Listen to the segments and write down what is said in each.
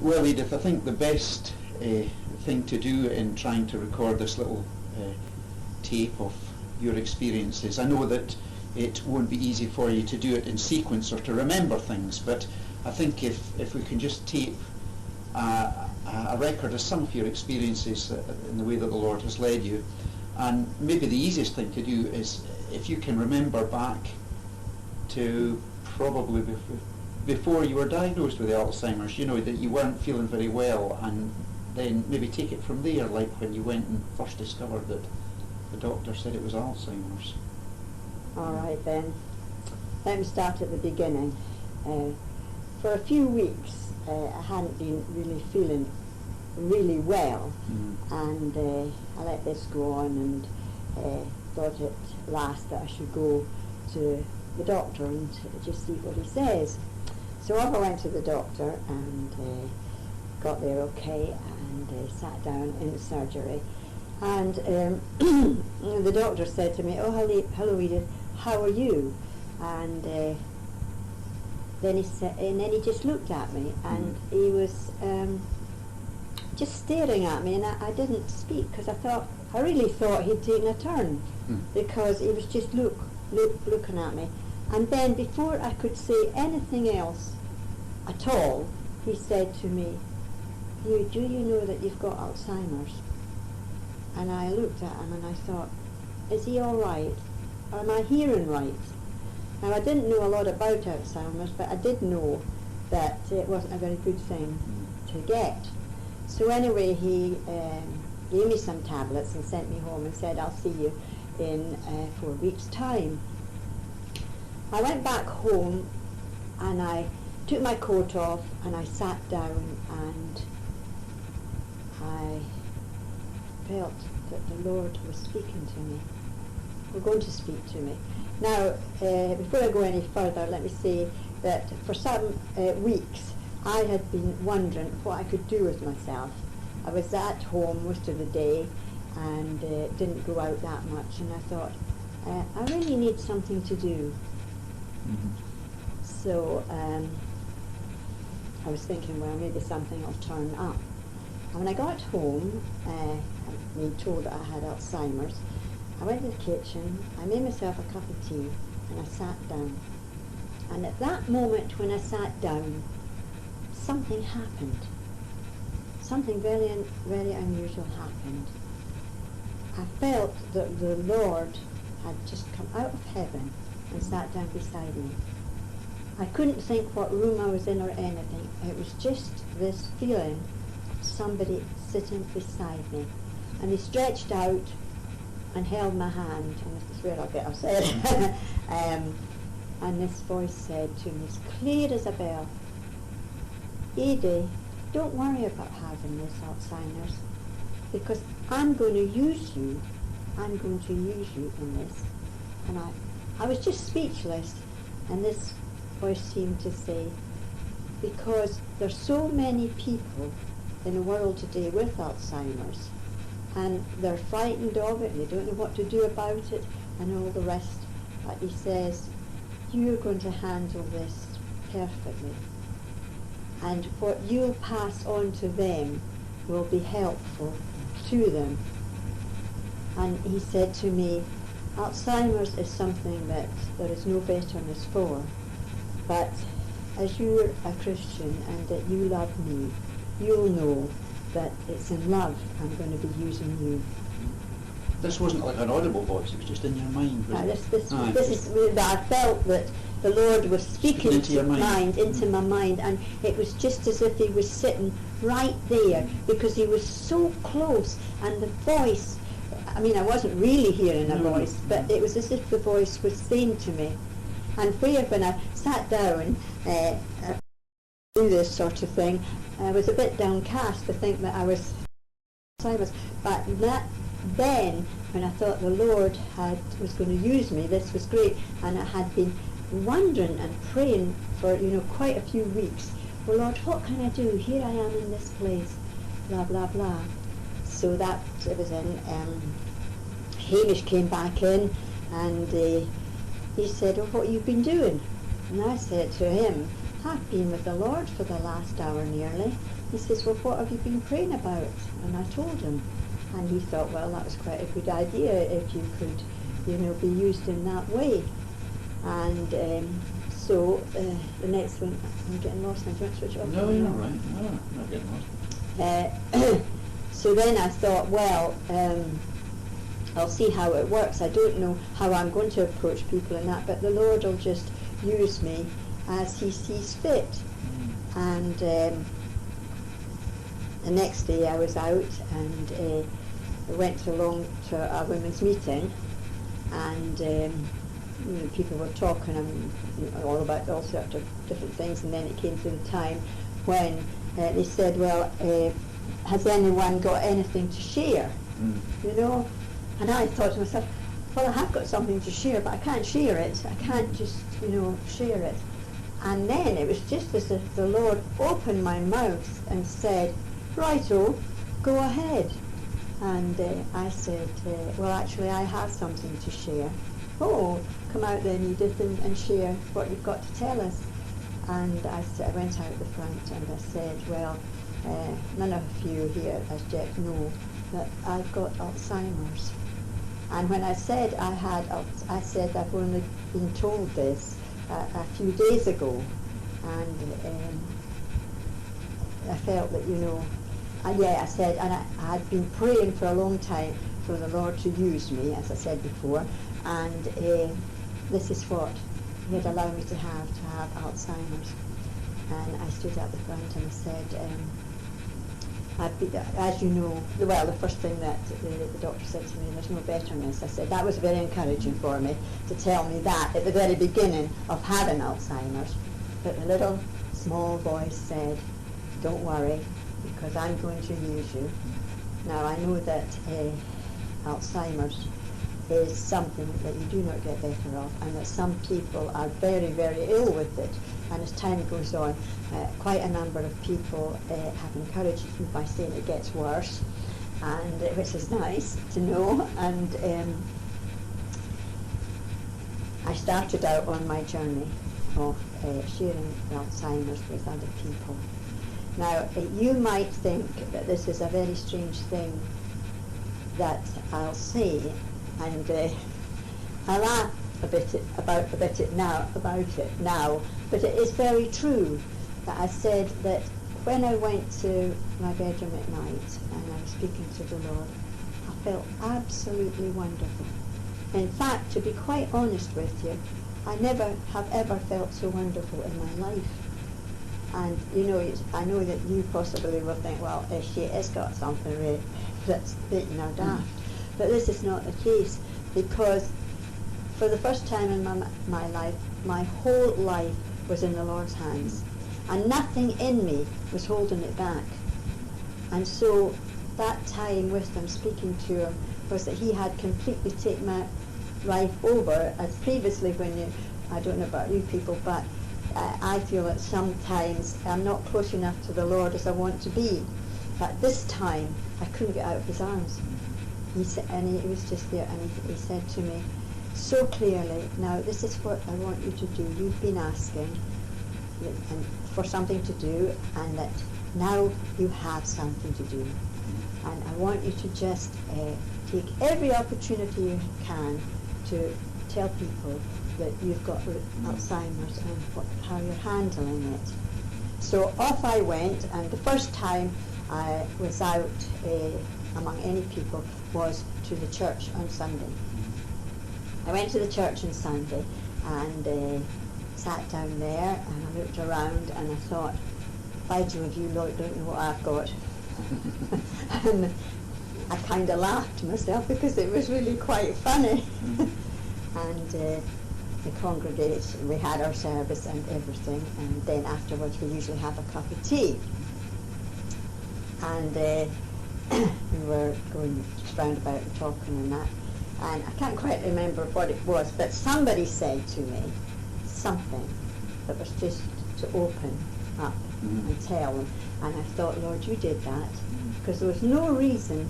Well, Edith, I think the best thing to do in trying to record this little tape of your experiences, I know that it won't be easy for you to do it in sequence or to remember things, but I think if we can just tape a record of some of your experiences in the way that the Lord has led you, and maybe the easiest thing to do is if you can remember back to probably before you were diagnosed with Alzheimer's, you know, that you weren't feeling very well, and then maybe take it from there, like when you went and first discovered that the doctor said it was Alzheimer's. All right then. Let me start at the beginning. For a few weeks, I hadn't been really feeling really well, and I let this go on and thought at last that I should go to the doctor and just see what he says. So off I went to the doctor and got there okay, and sat down in the surgery. And the doctor said to me, "Oh, hello Edith, how are you?" And then he just looked at me, and he was just staring at me, and I didn't speak because I really thought he'd taken a turn, because he was just looking at me. And then before I could say anything else at all, he said to me, do you know that you've got Alzheimer's?" And I looked at him and I thought, is he all right? Or am I hearing right? Now, I didn't know a lot about Alzheimer's, but I did know that it wasn't a very good thing to get. So anyway, he gave me some tablets and sent me home and said, "I'll see you in 4 weeks' time." I went back home and I took my coat off and I sat down, and I felt that the Lord was speaking to me. We're going to speak to me. Now, before I go any further, let me say that for some weeks I had been wondering what I could do with myself. I was at home most of the day and didn't go out that much, and I thought, I really need something to do. So I was thinking, well, maybe something will turn up. And when I got home, I'd been told that I had Alzheimer's. I went to the kitchen, I made myself a cup of tea, and I sat down. And at that moment when I sat down, something happened. Something very, very unusual happened. I felt that the Lord had just come out of heaven and sat down beside me. I couldn't think what room I was in or anything. It was just this feeling of somebody sitting beside me. And he stretched out and held my hand, and this is where I'll get upset. And this voice said to me, as clear as a bell, "Edie, don't worry about having this Alzheimer's, because I'm going to use you. I'm going to use you in this." And I was just speechless, and this voice seemed to say, because there's so many people in the world today with Alzheimer's, and they're frightened of it, and they don't know what to do about it, and all the rest. But he says, you're going to handle this perfectly. And what you'll pass on to them will be helpful to them. And he said to me, Alzheimer's is something that there is no betterness for, but as you're a Christian and that you love me, you'll know that it's in love I'm going to be using you. This wasn't like an audible voice, it was just in your mind, was it? This is that I felt that the Lord was speaking into my mind, and it was just as if he was sitting right there, because he was so close, and the voice, I mean, I wasn't really hearing a voice, but it was as if the voice was saying to me. And when I sat down do this sort of thing, I was a bit downcast to think that I was Alzheimer's, but then when I thought the Lord was going to use me, this was great, and I had been wondering and praying for quite a few weeks. Well, Lord, what can I do? Here I am in this place, blah blah blah. So that it was in. Hamish came back in, and he said, "Oh, what have you been doing?" And I said to him, I've been with the Lord for the last hour nearly. He says, well, what have you been praying about? And I told him. And he thought, well, that was quite a good idea if you could, be used in that way. And so the next one, I'm getting lost now. Do you want to switch it off? No, you're all right. No, I'm not getting lost. So then I thought, well, I'll see how it works. I don't know how I'm going to approach people in that, but the Lord will just use me as he sees fit. And the next day I was out and I went along to a women's meeting, and people were talking all about all sorts of different things, and then it came to the time when they said, well, has anyone got anything to share? And I thought to myself, well, I have got something to share, but I can't share it. I can't just, share it. And then it was just as if the Lord opened my mouth and said, righto, go ahead. And I said, well, actually, I have something to share. Oh, come out then, Edith, and share what you've got to tell us. And I went out the front and I said, well, none of you here as yet know that I've got Alzheimer's. And when I said I said I've only been told this a few days ago, and I felt that, I said, and I had been praying for a long time for the Lord to use me, as I said before, and this is what He had allowed me to have Alzheimer's. And I stood at the front and I said, as you know, well, the first thing that the doctor said to me, there's no betterness. I said, that was very encouraging for me to tell me that at the very beginning of having Alzheimer's. But the little small voice said, don't worry, because I'm going to use you. Now, I know that Alzheimer's is something that you do not get better of, and that some people are very, very ill with it. And as time goes on, quite a number of people have encouraged me by saying it gets worse, and which is nice to know. And I started out on my journey of sharing Alzheimer's with other people. Now, you might think that this is a very strange thing that I'll say, and I laugh a bit about it now, but it is very true that I said that when I went to my bedroom at night and I was speaking to the Lord, I felt absolutely wonderful. In fact, to be quite honest with you, I never have ever felt so wonderful in my life. And I know that you possibly will think, well, she has got something really that's beaten her daft. But this is not the case, because for the first time in my life, my whole life was in the Lord's hands, and nothing in me was holding it back. And so that time with Him, speaking to Him, was that He had completely taken my life over, as previously when I don't know about you people, but I feel that sometimes I'm not close enough to the Lord as I want to be. But this time, I couldn't get out of His arms. He said, and He was just there, and he said to me so clearly, now this is what I want you to do. You've been asking for something to do, and that now you have something to do. And I want you to just take every opportunity you can to tell people that you've got Alzheimer's and how you're handling it. So off I went, and the first time I was out among any people was to the church on Sunday. I went to the church on Sunday and sat down there, and I looked around and I thought, by Jove, you lot don't know what I've got. And I kind of laughed to myself because it was really quite funny. And we congregated, we had our service and everything, and then afterwards we usually have a cup of tea. And we were going just round about and talking and that. And I can't quite remember what it was, but somebody said to me something that was just to open up and tell them. And I thought, Lord, you did that, because there was no reason,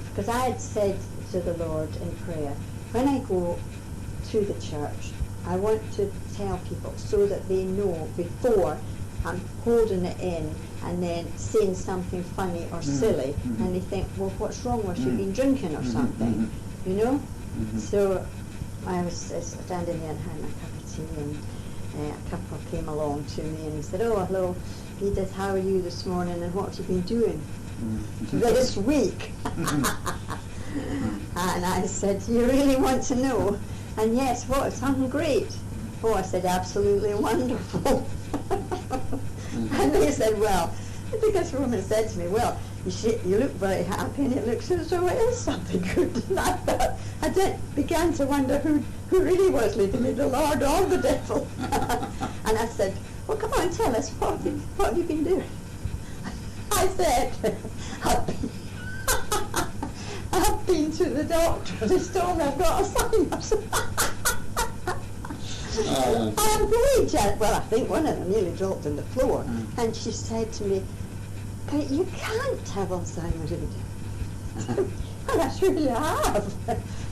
because I had said to the Lord in prayer, when I go to the church, I want to tell people so that they know before I'm holding it in and then saying something funny or silly, and they think, well, what's wrong with you, been drinking or something, you know? So I was standing there and had my cup of tea, and a couple came along to me and said, oh, hello, Edith, how are you this morning, and what have you been doing this week? And I said, you really want to know? And yes, what, something great? Oh, I said, absolutely wonderful. And they said, well, because the woman said to me, well, you look very happy, and it looks as though it is something good. And I thought, began to wonder who really was leading me, the Lord or the devil. And I said, well, come on, tell us, what have you been doing? I said, I've been to the doctor. They told me I've got Alzheimer's. And well, I think one of them nearly dropped on the floor. And she said to me, but you can't have Alzheimer's, Edith. And I surely have.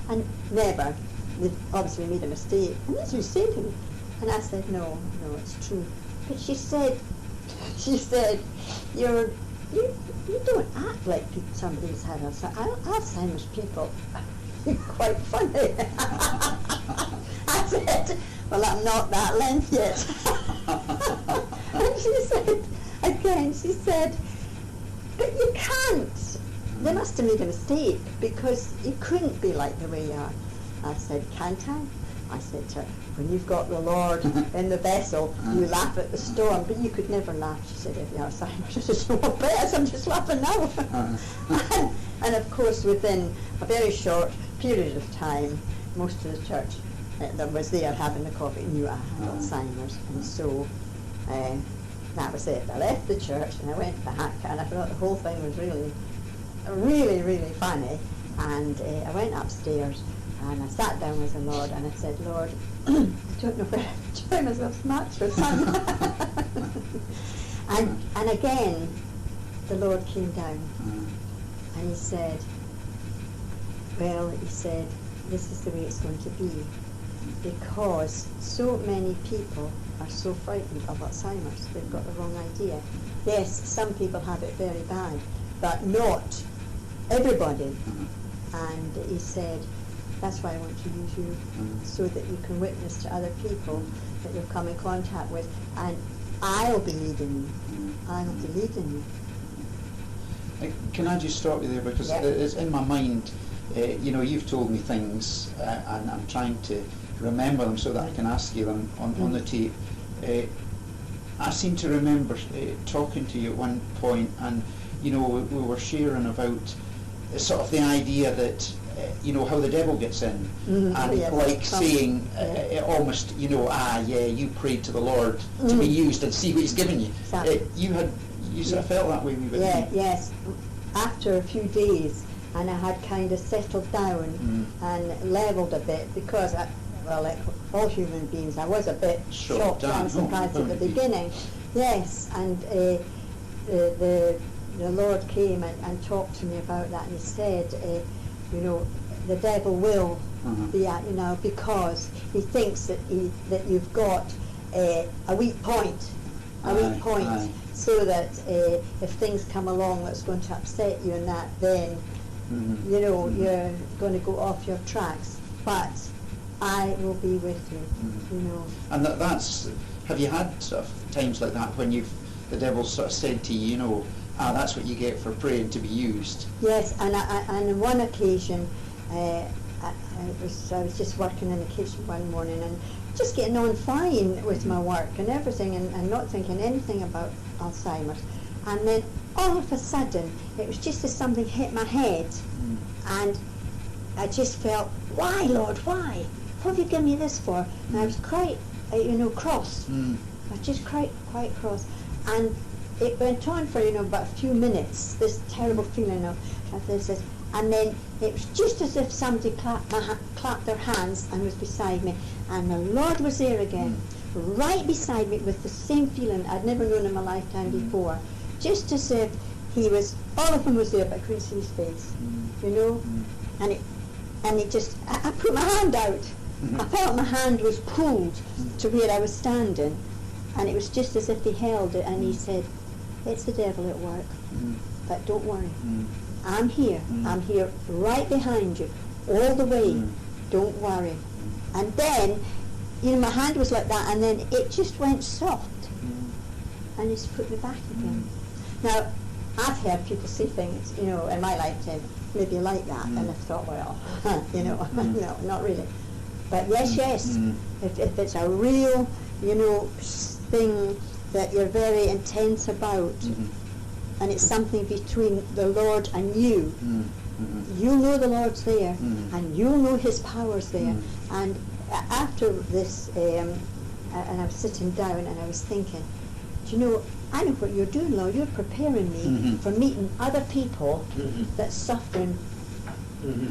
And never. They obviously made a mistake. And that's what she said to me. And I said, no, it's true. But she said, you don't act like somebody's had Alzheimer's people. You're quite funny. I said, well, I'm not that length yet. And she said, again, but you can't. They must have made a mistake, because you couldn't be like the way you are. I said, can't I? I said to her, when you've got the Lord in the vessel, you laugh at the storm, but you could never laugh. She said, if you have Alzheimer's, I said, well, better, I'm just laughing now. And of course, within a very short period of time, most of the church that was there having the coffee knew I had Alzheimer's, and so that was it. I left the church and I went back, and I thought the whole thing was really, really, really funny. And I went upstairs and I sat down with the Lord and I said, Lord, I don't know where I'm enjoying myself much or something. and again, the Lord came down and he said, this is the way it's going to be, because so many people are so frightened of Alzheimer's. They've got the wrong idea. Yes, some people have it very bad, but not everybody. And he said, that's why I want to use you, so that you can witness to other people that you'll come in contact with, and I'll be leading you. I'll be leading you. Can I just stop you there, because it's in my mind, you've told me things, and I'm trying to remember them so that I can ask you them on the tape. I seem to remember talking to you at one point, and we were sharing about sort of the idea that how the devil gets in, and saying almost, you prayed to the Lord to be used and see what he's given you. Exactly. You sort of felt that way a wee bit. Yes. After a few days, and I had kind of settled down and levelled a bit, because like all human beings, I was a bit shocked and surprised at the beginning. Yes, and the Lord came and talked to me about that, and he said, the devil will be at you now, because he thinks that you've got a weak point, so that if things come along that's going to upset you and that, then you're going to go off your tracks. But I will be with you, And that's, have you had sort of times like that when the devil sort of said to you, that's what you get for praying to be used? Yes, and on one occasion, I was just working in the kitchen one morning and just getting on fine with my work and everything, and not thinking anything about Alzheimer's. And then all of a sudden, it was just as something hit my head, and I just felt, why, Lord, why? What have you given me this for? And I was quite, cross. I was just quite cross. And it went on for, about a few minutes, this terrible feeling of this. And then it was just as if somebody clapped their hands and was beside me. And the Lord was there again, right beside me, with the same feeling I'd never known in my lifetime before. Just as if he was, all of him was there, but I couldn't see his face, And it just, I put my hand out, I felt my hand was pulled to where I was standing, and it was just as if he held it, and he said, "It's the devil at work, but don't worry. I'm here. I'm here right behind you, all the way. Don't worry." And then, my hand was like that, and then it just went soft, and just put me back again. Now, I've heard people say things, in my lifetime, maybe like that, and I've thought, well, no, not really. But yes, if it's a real, thing that you're very intense about, and it's something between the Lord and you, you'll know the Lord's there, and you'll know His power's there. And after this, and I was sitting down and I was thinking, I know what you're doing, Lord. You're preparing me for meeting other people that's suffering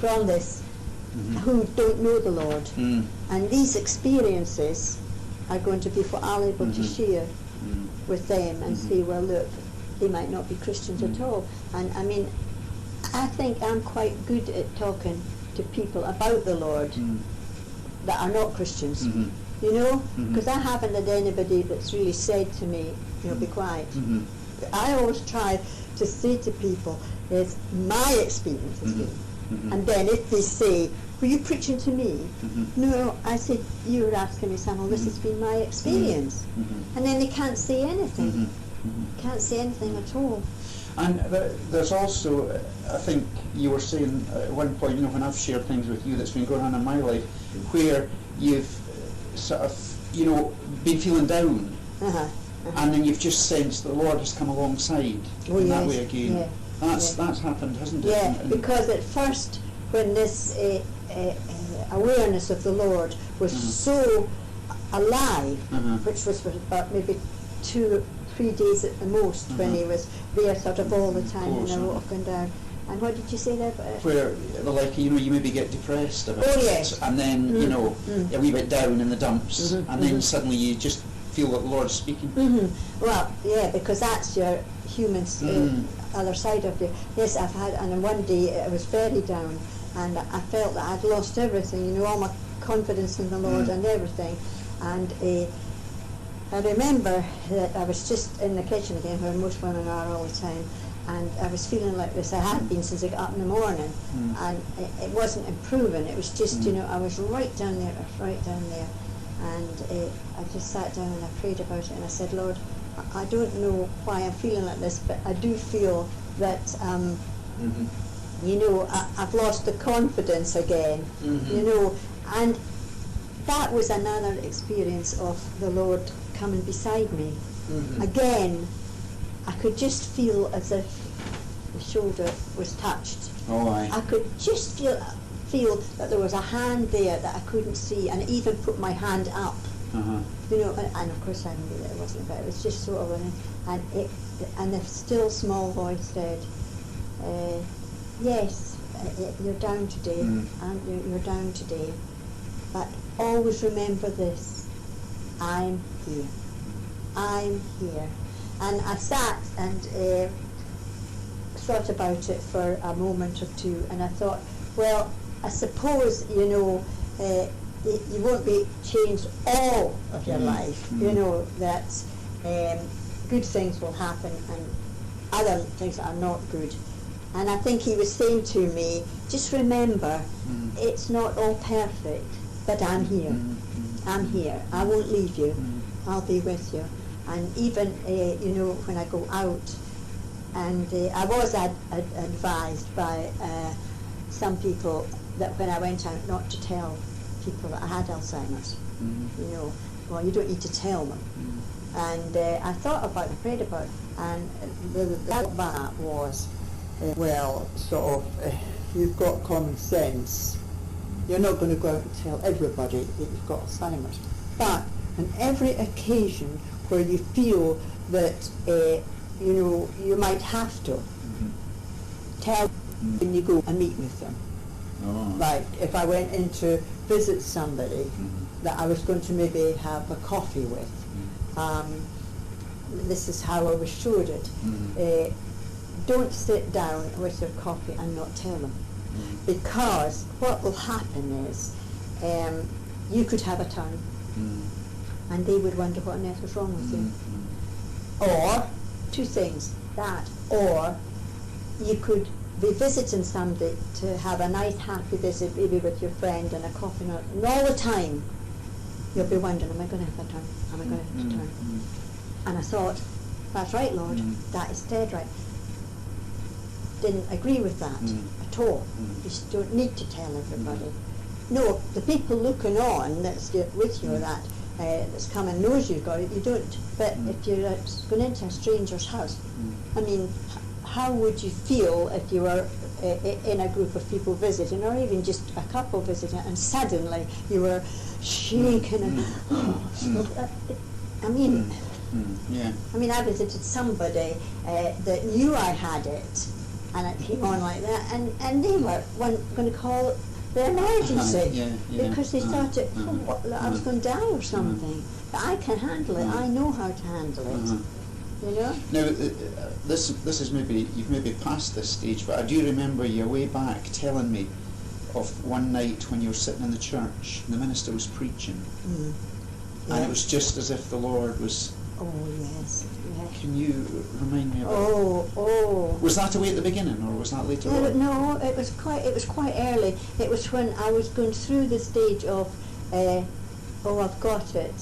from this, who don't know the Lord. And these experiences are going to be what I'll be able to share with them and say, well, look, they might not be Christians at all. And I mean, I think I'm quite good at talking to people about the Lord that are not Christians, because I haven't had anybody that's really said to me, be quiet. I always try to say to people, it's my experience has been. And then if they say, were you preaching to me? No, I said, you were asking me, Samuel, this has been my experience. And then they can't say anything. Can't say anything at all. And there's also, I think you were saying at one point, when I've shared things with you that's been going on in my life, where you've sort of, been feeling down, and then you've just sensed the Lord has come alongside in that way again. That's happened, hasn't it? Yeah, because at first, when this awareness of the Lord was so alive, which was for about maybe 2 or 3 days at the most, when he was there sort of all the time, walking down. And what did you say there about it? Where, like, you maybe get depressed about it, and then, a wee bit down in the dumps, and then suddenly you just feel that the Lord's speaking. Well, yeah, because that's your human other side of you. Yes, I've had, and then one day I was very down, and I felt that I'd lost everything, all my confidence in the Lord and everything. And I remember that I was just in the kitchen again, where most women are all the time, and I was feeling like this. I had been since I got up in the morning, and it wasn't improving. It was just, I was right down there, and I just sat down and I prayed about it, and I said, Lord, I don't know why I'm feeling like this, but I do feel that, I've lost the confidence again, and that was another experience of the Lord coming beside me. Again, I could just feel as if the shoulder was touched. I could just feel that there was a hand there that I couldn't see, and even put my hand up. And of course I knew that it wasn't, but it was just sort of and the still small voice said, yes, you're down today, and you're down today, but always remember this, I'm here. I'm here. And I sat and thought about it for a moment or two, and I thought, well, I suppose, you won't be changed all of your life, that good things will happen and other things are not good. And I think he was saying to me, just remember, it's not all perfect, but I'm here. I'm here. I won't leave you. I'll be with you. And even, when I go out, and I was advised by some people that when I went out not to tell people that I had Alzheimer's. Well, you don't need to tell them. And I thought about it, prayed about it, and that was, you've got common sense. You're not going to go out and tell everybody that you've got Alzheimer's. But on every occasion where you feel that, you might have to tell when you go and meet with them. Like if I went in to visit somebody that I was going to maybe have a coffee with, this is how I was showed it. Don't sit down with your coffee and not tell them. Because what will happen is, you could have a turn, and they would wonder what on earth was wrong with you. Or, two things, that, or you could be visiting somebody to have a nice happy visit, maybe with your friend and a coffee, and all the time you'll be wondering, am I going to have a turn? Am I going to have a turn? And I thought, that's right, Lord, that is dead right. Didn't agree with that at all. You don't need to tell everybody. No, the people looking on that's with you, that's come and knows you've got it, you don't. But if you're going into a stranger's house, I mean, how would you feel if you were in a group of people visiting, or even just a couple visiting, and suddenly you were shaking and I mean, I visited somebody that knew I had it, and it came on like that, and they were going to call the emergency because they thought I was going to die or something. But I can handle it. I know how to handle it. You know. Now, this is you've maybe passed this stage, but I do remember you way back telling me of one night when you were sitting in the church and the minister was preaching, and it was just as if the Lord was. Oh yes. Can you remind me about? Oh. Was that away at the beginning, or was that later on? No, it was quite early. It was when I was going through the stage of, I've got it.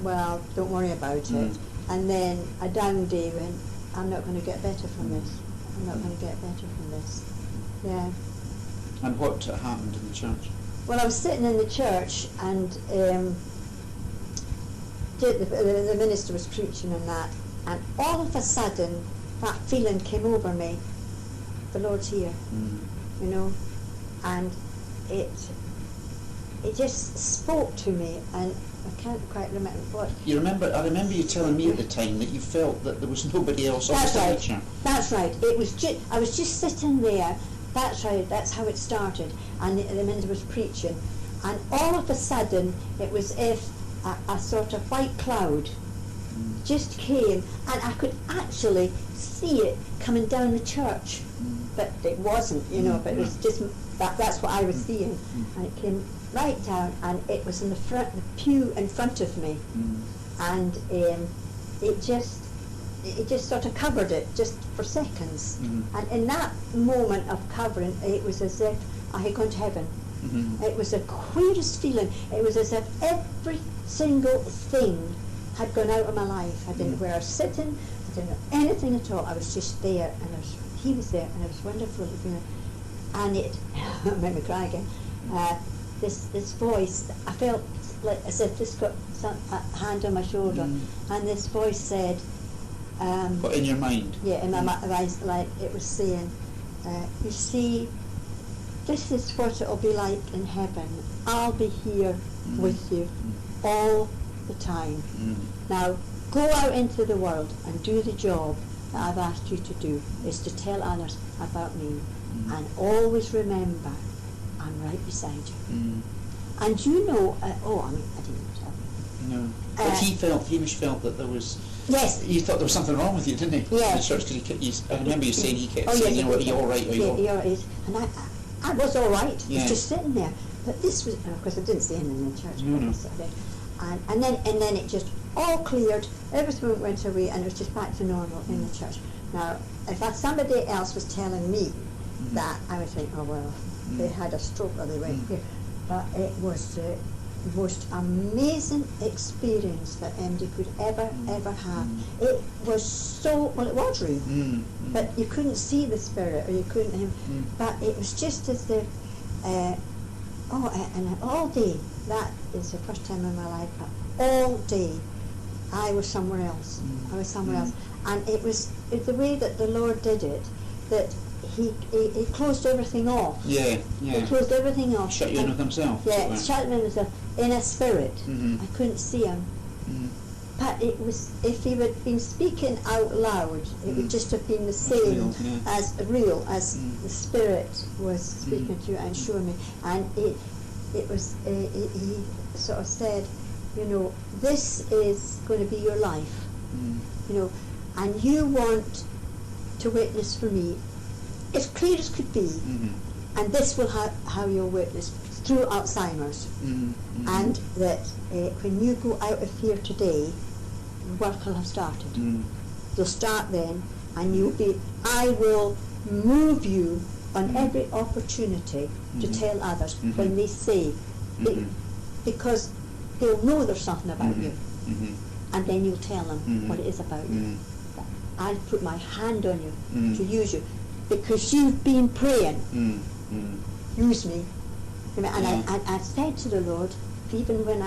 Well, don't worry about it. And then a down day when I'm not going to get better from this. I'm not going to get better from this. Yeah. And what happened in the church? Well, I was sitting in the church, and the minister was preaching and that, and all of a sudden that feeling came over me. The Lord's here, you know, and it just spoke to me, and I can't quite remember what. You remember? I remember you telling me at the time that you felt that there was nobody else on the stage. That's right. It was I was just sitting there. That's right. That's how it started. And the minister was preaching, and all of a sudden it was if a sort of white cloud just came, and I could actually see it coming down the church, but it wasn't, you know. But it was just that's what I was seeing, and it came right down, and it was in the pew in front of me, and it just sort of covered it just for seconds, and in that moment of covering, it was as if I had gone to heaven. It was the queerest feeling. It was as if every single thing had gone out of my life. I didn't know where I was sitting. I didn't know anything at all. I was just there, and he was there, and it was wonderful. You know, and it made me cry again. This voice, I felt like as if this got a hand on my shoulder, and this voice said, what, in your mind? Yeah, in my mind, like it was saying, you see, this is what it'll be like in heaven. I'll be here with you all the time. Now, go out into the world and do the job that I've asked you to do, is to tell others about me. And always remember, I'm right beside you. And you know, I didn't tell you. No. But he felt that there was. Yes. He thought there was something wrong with you, didn't he? Yeah. In the church, I remember you saying he kept saying, you know, are you all right? Are you all right? And I was all right. I was just sitting there. But this was, of course, I didn't see him in the church. No. And then it just all cleared. Everything went away, and it was just back to normal in the church. Now, if somebody else was telling me that, I would think, oh well, they had a stroke or they went here. But it was the most amazing experience that MD could ever have. It was so, well, it was real, but you couldn't see the spirit, or you couldn't, but it was just as if, and all day, that is the first time in my life, but all day, I was somewhere else. I was somewhere else. And it was the way that the Lord did it, that he closed everything off. Yeah. He closed everything off. Shut you in with himself. Yeah, shut him in himself, in a spirit. I couldn't see him. But it was, if he had been speaking out loud, it would just have been the same as the Spirit was speaking to you and showing me. And it was, he sort of said, you know, this is going to be your life, you know, and you want to witness for me as clear as could be, and this will how you'll witness. through Alzheimer's, and that when you go out of here today, the work will have started. They'll start then, and I will move you on every opportunity to tell others when they say, because they'll know there's something about you, and then you'll tell them what it is about you. I'll put my hand on you to use you, because you've been praying. Use me. And I said to the Lord, even when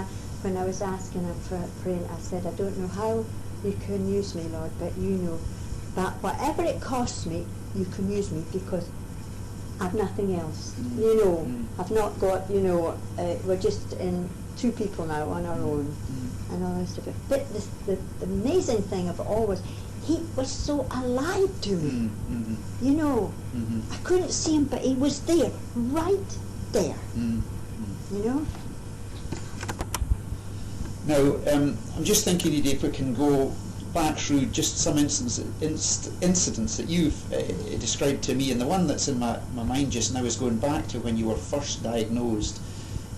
I was asking him for praying, I said, I don't know how you can use me, Lord, but you know. But whatever it costs me, you can use me, because I've nothing else. You know, I've not got, we're just in 2 people now on our own, and all this stuff. But the amazing thing of it all was, he was so alive to me. You know, I couldn't see him, but he was there, right there. You know? Now, I'm just thinking, Edie, if we can go back through just some incidents that you've described to me, and the one that's in my mind just now is going back to when you were first diagnosed.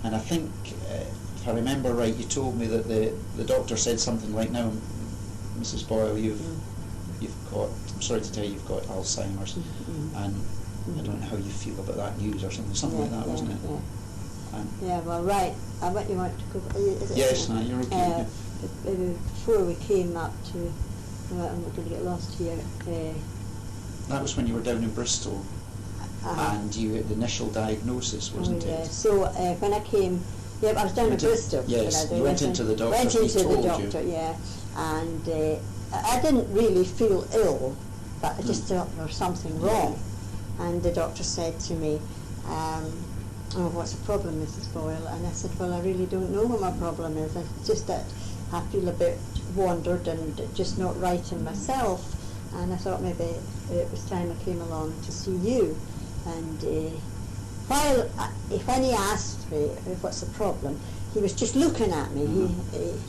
And I think, if I remember right, you told me that the doctor said something like, now, Mrs. Boyle, you've got, I'm sorry to tell you, you've got Alzheimer's, and I don't know how you feel about that news or something like that, wasn't it? Yeah, well, right. What you want to go? Yes, no, you're okay. Before we came up to, I'm not going to get lost here. That was when you were down in Bristol, and you had the initial diagnosis, wasn't it? So when I came, I was down in Bristol. Yes, you went into the doctor. Went into the doctor, and I didn't really feel ill, but I just thought there was something wrong. And the doctor said to me, oh, what's the problem, Mrs. Boyle? And I said, well, I really don't know what my problem is. It's just that I feel a bit wandered and just not right in myself. And I thought maybe it was time I came along to see you. And when he asked me what's the problem, he was just looking at me.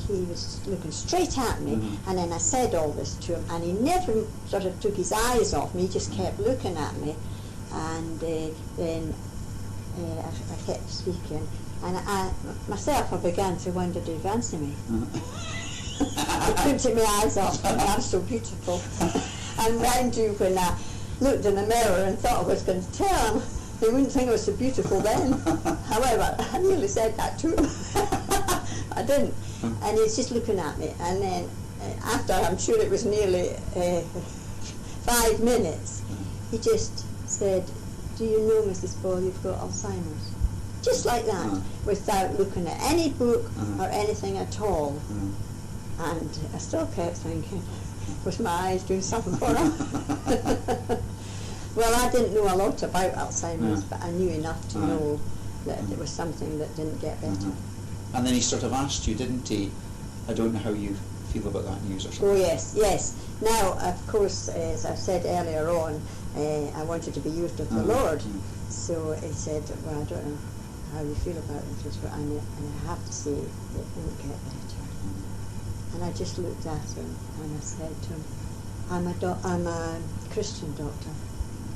He was looking straight at me, and then I said all this to him, and he never sort of took his eyes off me. He just kept looking at me, and then I kept speaking, and I began to wonder, did he fancy me? I couldn't take my eyes off him. I'm so beautiful. And mind you, when I looked in the mirror and thought I was going to tell him, he wouldn't think I was so beautiful then. However, I nearly said that to him. I didn't. And he's just looking at me. And then after, I'm sure it was nearly 5 minutes, he just said, do you know, Mrs. Boyle, you've got Alzheimer's? Just like that, without looking at any book or anything at all. And I still kept thinking, was my eyes doing something for him? Well, I didn't know a lot about Alzheimer's, but I knew enough to know that it was something that didn't get better. And then he sort of asked you, didn't he, I don't know how you feel about that news or something? Oh, yes. Now, of course, as I said earlier on, I wanted to be used of the Lord. So he said, well, I don't know how you feel about it, and I have to say it won't get better. And I just looked at him and I said to him, I'm a Christian doctor.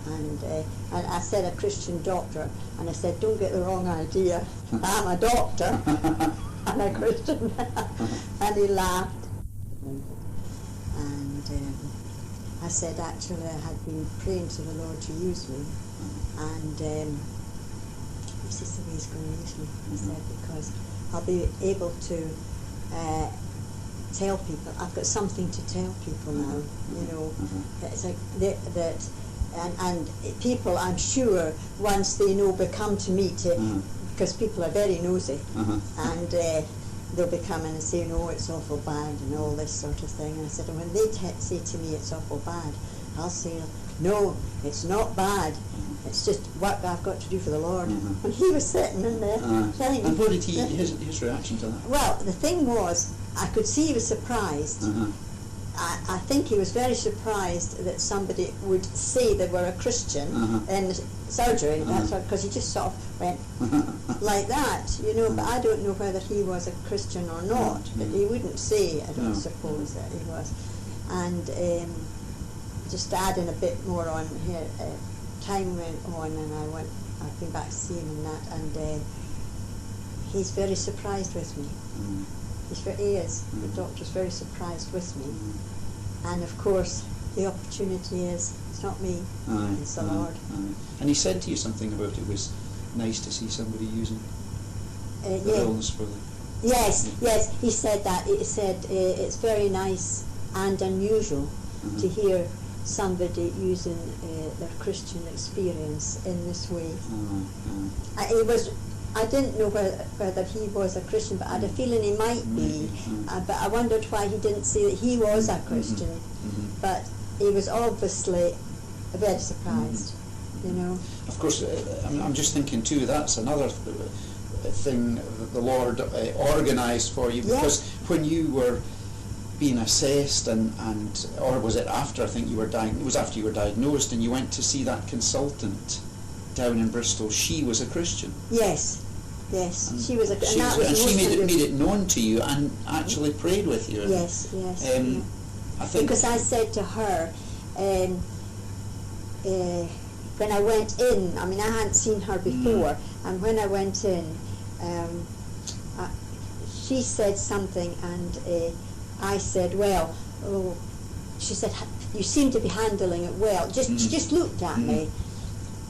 And I said a Christian doctor, and I said, don't get the wrong idea, I'm a doctor and a Christian. And he laughed. And I said, actually, I had been praying to the Lord to use me, and this is the way he's going to use me, I said, because I'll be able to tell people. I've got something to tell people now, It's like that. And people, I'm sure, once they know, will come to me because people are very nosy, and they'll be coming and saying, oh, it's awful bad and all this sort of thing. And I said, and when they say to me it's awful bad, I'll say, no, it's not bad. It's just what I've got to do for the Lord. And he was sitting in there saying. And what did his reaction to that? Well, the thing was, I could see he was surprised. I think he was very surprised that somebody would say they were a Christian in surgery. That's because he just sort of went like that, But I don't know whether he was a Christian or not. But he wouldn't say, I don't suppose, that he was. And just adding a bit more on here, time went on, and I came back to see him and that, and he's very surprised with me. He is. The Mm. doctor's very surprised with me. Mm. And of course, the opportunity is, it's not me, Aye, it's the aye, Lord. aye. And he said to you something about it was nice to see somebody using the Yeah. illness for the... Yes, he said that. He said it's very nice and unusual to hear somebody using their Christian experience in this way. I didn't know whether he was a Christian, but I had a feeling he might be. But I wondered why he didn't say that he was a Christian. But he was obviously very surprised, you know. Of course, I'm just thinking too, that's another thing that the Lord organised for you, because when you were being assessed or was it after, I think you were it was after you were diagnosed and you went to see that consultant down in Bristol, she was a Christian. Yes, And she was a Christian. and she made it known to you and actually prayed with you. Yes. I think because I said to her, when I went in, I mean, I hadn't seen her before, and when I went in, she said something, and I said, well, she said, you seem to be handling it well. She just looked at me.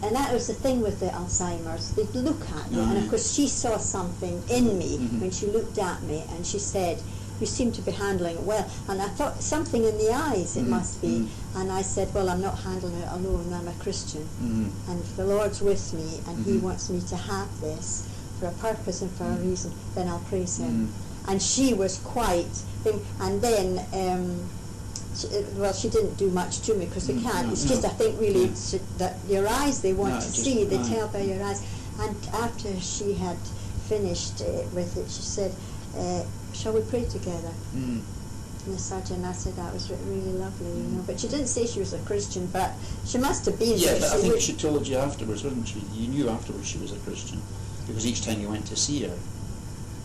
And that was the thing with the Alzheimer's. They'd look at me, and of course she saw something in me when she looked at me, and she said, you seem to be handling it well. And I thought, something in the eyes it must be. And I said, well, I'm not handling it alone, I'm a Christian. And if the Lord's with me, and he wants me to have this for a purpose and for a reason, then I'll praise him. And she was quite, and then, she didn't do much to me, because they can't. It's just, I think, really, that your eyes, they want to see, they tell by your eyes. And after she had finished with it, she said, shall we pray together? And I said, that was really lovely, you know. But she didn't say she was a Christian, but she must have been. Yeah, but I think she told you afterwards, wasn't she? You knew afterwards she was a Christian, because each time you went to see her.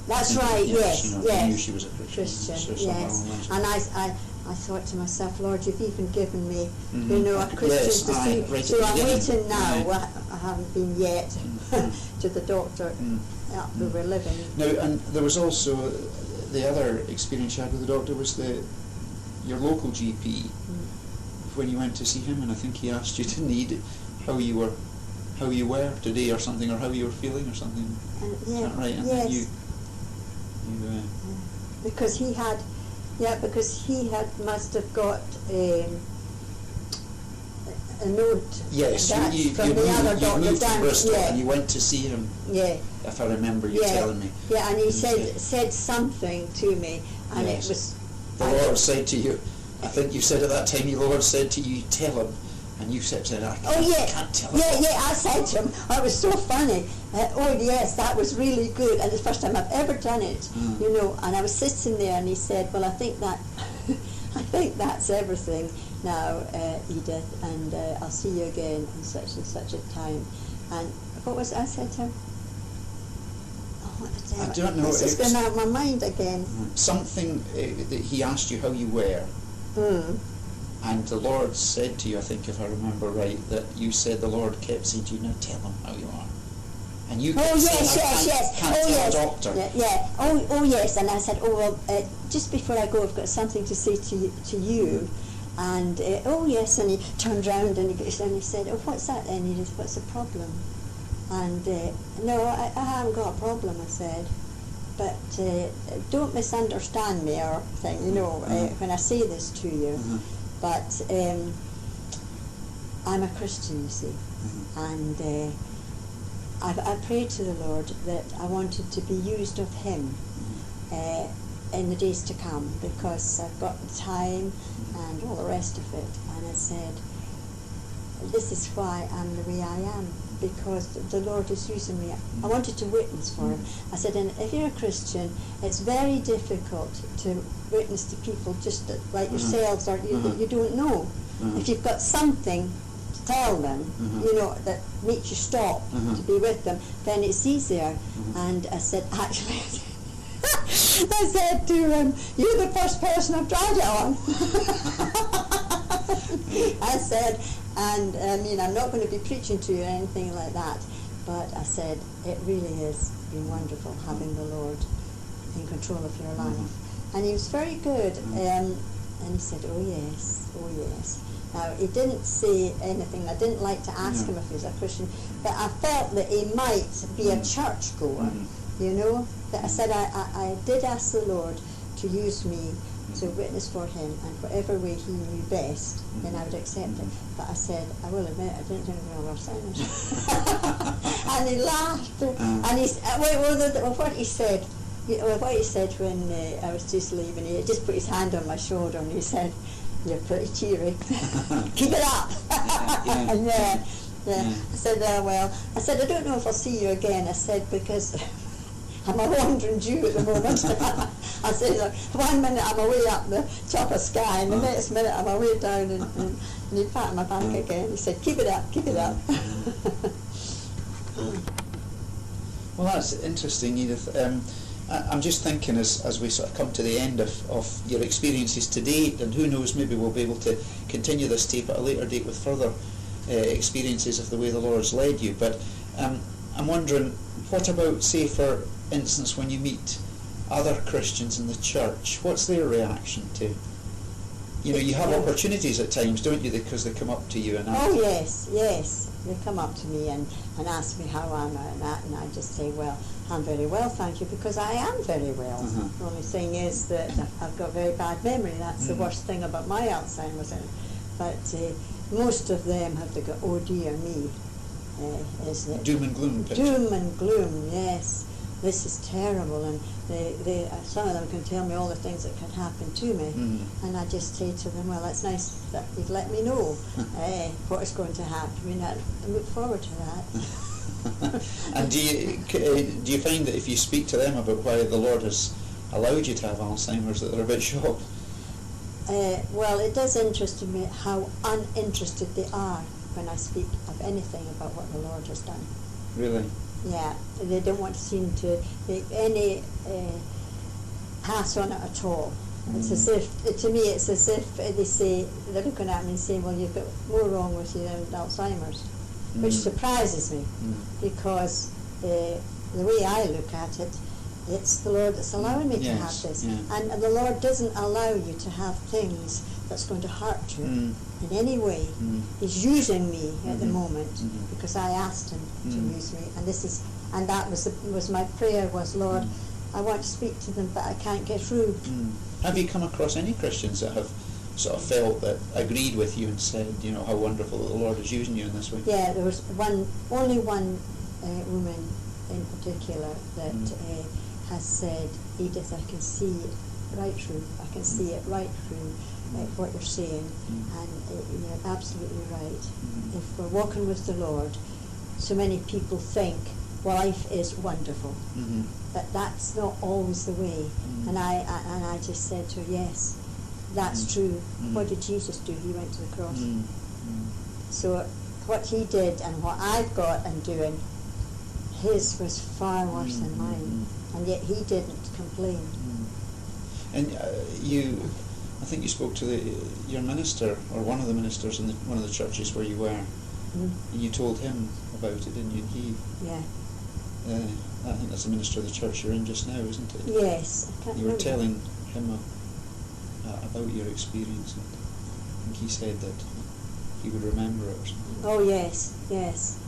That's right, yes. You knew she was a Christian. Yes. And I thought to myself, Lord, you've even given me, you know, a Christian to see. Right, so I'm waiting now. I haven't been yet to the doctor. We were living. Now, and there was also the other experience you had with the doctor was your local GP when you went to see him, and I think he asked you to need how you were today or something, or how you were feeling or something. Is that right? And yes. Because he must have got a note. Yes, you from the other doctor moved down to Bristol and you went to see him. Yeah. If I remember you telling me. Yeah, and he said something to me, and it was. The Lord said to you, I think you said at that time, the Lord said to you, tell him. And you said, I can't tell him. Yeah, I said to him, it was so funny. Yes, that was really good. And the first time I've ever done it, you know. And I was sitting there, and he said, well, I think that's everything now, Edith, and I'll see you again in such and such a time. And what was it I said to him? I don't know. It's just gone out of my mind again. Something that he asked you how you were. And the Lord said to you, I think if I remember right, that you said the Lord kept saying to you, now tell him how you are. And you kept saying, I can't tell a doctor. Yeah. Oh yes. And I said, just before I go, I've got something to say to you. And yes. And he turned round and he said, what's that then? He said, what's the problem? And no, I haven't got a problem, I said. But don't misunderstand me or thing, you know, when I say this to you. But I'm a Christian, you see, and I prayed to the Lord that I wanted to be used of him in the days to come, because I've got the time and all the rest of it. And I said, this is why I'm the way I am, because the Lord is using me. I wanted to witness for him. I said, and if you're a Christian, it's very difficult to witness to people just like yourselves, or you don't know. If you've got something to tell them, you know, that makes you stop to be with them, then it's easier. And I said, actually, I said to him, you're the first person I've tried it on. I said, and I'm not going to be preaching to you or anything like that, but I said, it really is been wonderful having the Lord in control of your life. And he was very good. And he said, oh yes, oh yes. Now, he didn't say anything. I didn't like to ask him if he was a Christian, but I felt that he might be a churchgoer, you know. That I said, I did ask the Lord to use me to witness for him, and whatever way he knew best, then I would accept it. But I said, I will admit, I didn't think we were Alzheimer's. And he laughed. And he what he said, what he said when I was just leaving, he just put his hand on my shoulder and he said, you're pretty cheery. Keep it up. Yeah. I said, well, I said, I don't know if I'll see you again. I said, because I'm a wandering Jew at the moment. I said, 1 minute I'm away up the top of sky, and the next minute I'm away down, and he'd pat my back again. He said, keep it up, keep it up. Well, that's interesting, Edith. I'm just thinking as we sort of come to the end of your experiences to date, and who knows, maybe we'll be able to continue this tape at a later date with further experiences of the way the Lord's led you. But I'm wondering, what about, say, for instance, when you meet other Christians in the church, what's their reaction to? You know, you have opportunities at times, don't you, because they come up to you and ask. Oh yes, yes. They come up to me and ask me how am I and that, and I just say, well, I'm very well, thank you, because I am very well. The only thing is that I've got very bad memory. That's the worst thing about my Alzheimer's. But most of them have to go, oh dear me, is it? Doom and gloom picture. Doom and gloom, yes. This is terrible, and they some of them can tell me all the things that could happen to me, and I just say to them, well, it's nice that you've let me know what is going to happen, and I look forward to that. And do you find that if you speak to them about why the Lord has allowed you to have Alzheimer's, that they're a bit shocked? Well, it does interest me how uninterested they are when I speak of anything about what the Lord has done. Really? Yeah, they don't want to seem to make any pass on it at all. It's as if, to me, it's as if they say, they're looking at me and saying, well, you've got more wrong with you than Alzheimer's, which surprises me, because the way I look at it, it's the Lord that's allowing me to have this. And the Lord doesn't allow you to have things that's going to hurt you in any way. He's using me at the moment because I asked him to use me, and that was my prayer was, Lord, I want to speak to them, but I can't get through. Have you come across any Christians that have sort of felt that, agreed with you and said, you know, how wonderful that the Lord is using you in this way? Yeah, there was only one woman in particular that has said, Edith, I can see it right through. I can see it right through what you're saying, and you're absolutely right. If we're walking with the Lord, so many people think life is wonderful, but that's not always the way. And I just said to her, yes, that's true. What did Jesus do? He went to the cross. So what he did and what I've got and doing, his was far worse than mine, and yet he didn't complain. And I think you spoke to your minister, or one of the ministers in one of the churches where you were, and you told him about it, didn't you? And he, I think that's the minister of the church you're in just now, isn't it? Yes. You were telling him about your experience, and I think he said that he would remember it or something. Oh yes, yes.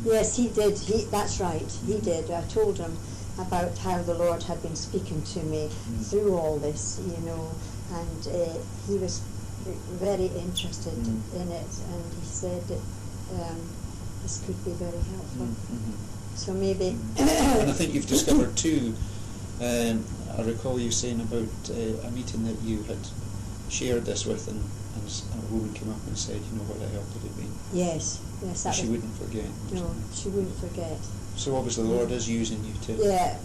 Yes, he did. That's right, he did. I told him about how the Lord had been speaking to me through all this, you know, and he was very interested in it, and he said that this could be very helpful. So maybe... And I think you've discovered too, I recall you saying about a meeting that you had shared this with, and a woman came up and said, you know, what a help it had been. Yes, yes. That she wouldn't forget. No, she wouldn't forget. So obviously the Lord is using you to,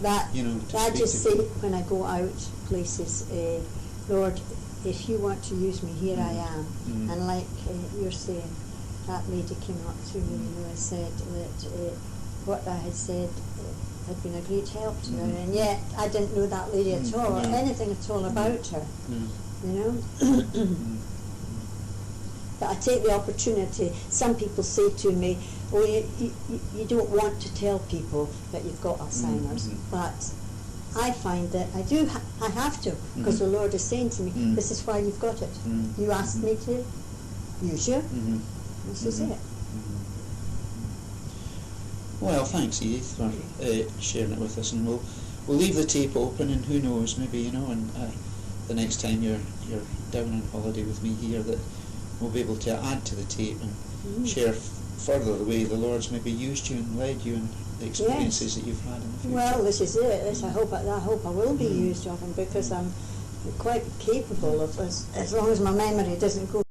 that, you know, to I speak just to say people. when I go out places, Lord, if you want to use me, here I am. And like you're saying, that lady came up to me, you know, and said that what I had said had been a great help to her, and yet I didn't know that lady at all, or anything at all about her, you know. But I take the opportunity. Some people say to me, "Oh, you don't want to tell people that you've got Alzheimer's," but I find that I have to, because the Lord is saying to me, "This is why you've got it. You asked me to use you. This is it." Well, thanks, Edith, for sharing it with us, and we'll leave the tape open, and who knows, maybe, you know, and the next time you're down on holiday with me here, that we'll be able to add to the tape and share further the way the Lord's maybe used you and led you in the experiences that you've had in the future. Well, this is it. I hope I will be used of Him, because I'm quite capable of, as long as my memory doesn't go